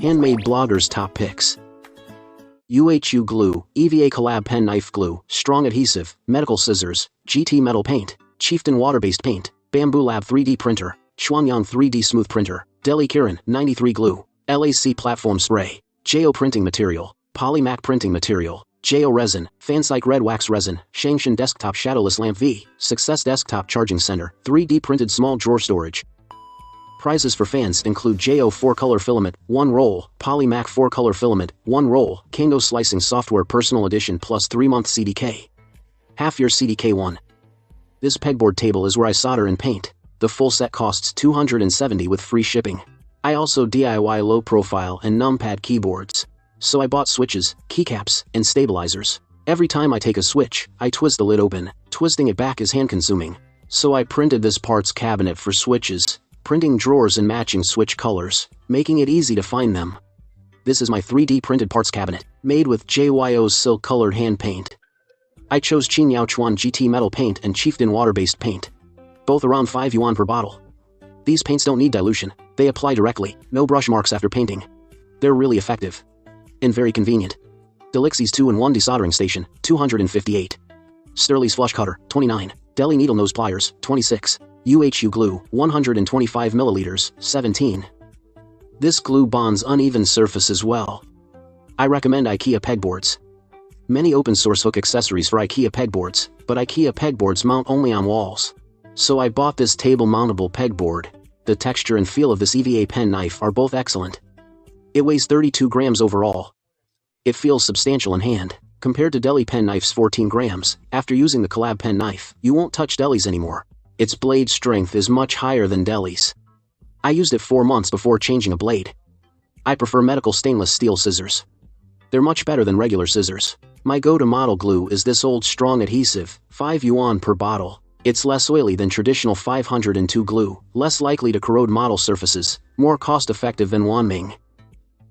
Handmade bloggers' top picks. UHU glue, EVA collab pen knife glue, strong adhesive, medical scissors, GT metal paint, Chieftain water-based paint, Bambu Lab 3D printer, Xuanyang 3D smooth printer, Delhi Kirin 93 glue, LAC platform spray, JAYO printing material, Polymaker printing material, JAYO resin, Fansi red wax resin, Shangshan desktop shadowless lamp V, Success desktop charging center, 3D printed small drawer storage. Prizes for fans include JAYO 4-color filament, 1 roll, Polymaker 4-color filament, 1 roll, Kango slicing software personal edition plus 3-month CDK. Half-year CDK1. This pegboard table is where I solder and paint. The full set costs $270 with free shipping. I also DIY low-profile and numpad keyboards. So I bought switches, keycaps, and stabilizers. Every time I take a switch, I twist the lid open. Twisting it back is hand-consuming. So I printed this parts cabinet for switches, printing drawers and matching switch colors, making it easy to find them. This is my 3D printed parts cabinet, made with JAYO's silk-colored hand paint. I chose Qingyao Chuan GT metal paint and Chieftain water-based paint. Both around 5 yuan per bottle. These paints don't need dilution, they apply directly, no brush marks after painting. They're really effective. And very convenient. Delixie's 2-in-1 desoldering station, 258. Sterling's flush cutter, 29. Deli needle nose pliers, 26. UHU glue, 125 milliliters, 17. This glue bonds uneven surfaces well. I recommend IKEA pegboards. Many open-source hook accessories for IKEA pegboards, but IKEA pegboards mount only on walls. So I bought this table-mountable pegboard. The texture and feel of this EVA pen knife are both excellent. It weighs 32 grams overall. It feels substantial in hand. Compared to Deli pen knife's 14 grams, after using the collab pen knife, you won't touch Deli's anymore. Its blade strength is much higher than Deli's. I used it 4 months before changing a blade. I prefer medical stainless steel scissors. They're much better than regular scissors. My go-to model glue is this old strong adhesive, 5 yuan per bottle. It's less oily than traditional 502 glue, less likely to corrode model surfaces, more cost-effective than Wanming.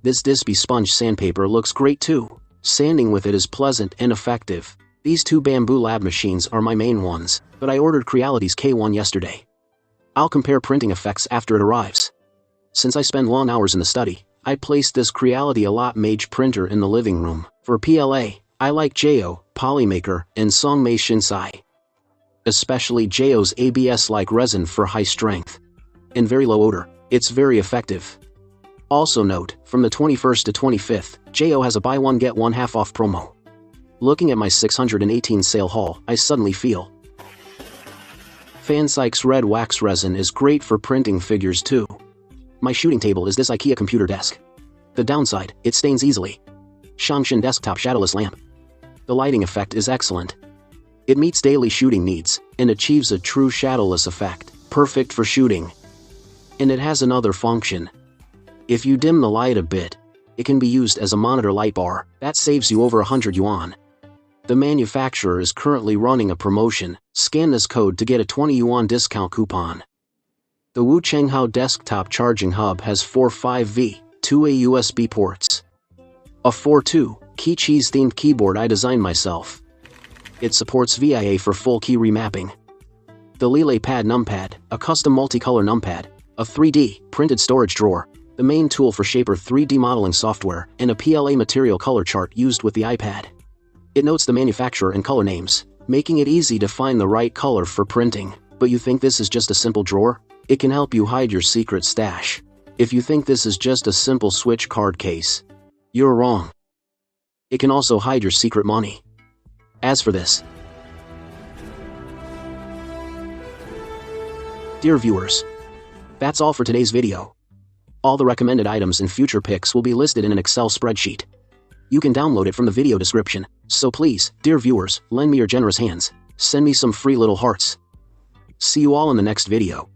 This Desponge sandpaper looks great too. Sanding with it is pleasant and effective. These 2 Bambu Lab machines are my main ones, but I ordered Creality's K1 yesterday. I'll compare printing effects after it arrives. Since I spend long hours in the study, I placed this Creality a lot Mage printer in the living room. For PLA, I like JAYO, Polymaker, and Songmei Shinsai. Especially JAYO's ABS-like resin for high strength. And very low odor, it's very effective. Also note, from the 21st to 25th, JAYO has a buy one get one half off promo. Looking at my 618 sale haul, I suddenly feel. Fansi's red wax resin is great for printing figures too. My shooting table is this IKEA computer desk. The downside, it stains easily. Shangshan desktop shadowless lamp. The lighting effect is excellent. It meets daily shooting needs, and achieves a true shadowless effect, perfect for shooting. And it has another function. If you dim the light a bit, it can be used as a monitor light bar. That saves you over 100 yuan. The manufacturer is currently running a promotion. Scan this code to get a 20 yuan discount coupon. The Wu Chenghao desktop charging hub has 4 5V, 2A USB ports. A 4.2 key cheese themed keyboard I designed myself. It supports VIA for full key remapping. The Lele Pad numpad, a custom multicolor numpad, a 3D printed storage drawer, the main tool for Shaper 3D modeling software, and a PLA material color chart used with the iPad. It notes the manufacturer and color names, making it easy to find the right color for printing. But you think this is just a simple drawer? It can help you hide your secret stash. If you think this is just a simple switch card case, you're wrong. It can also hide your secret money. As for this, dear viewers, that's all for today's video. All the recommended items and future picks will be listed in an Excel spreadsheet. You can download it from the video description, so please, dear viewers, lend me your generous hands. Send me some free little hearts. See you all in the next video.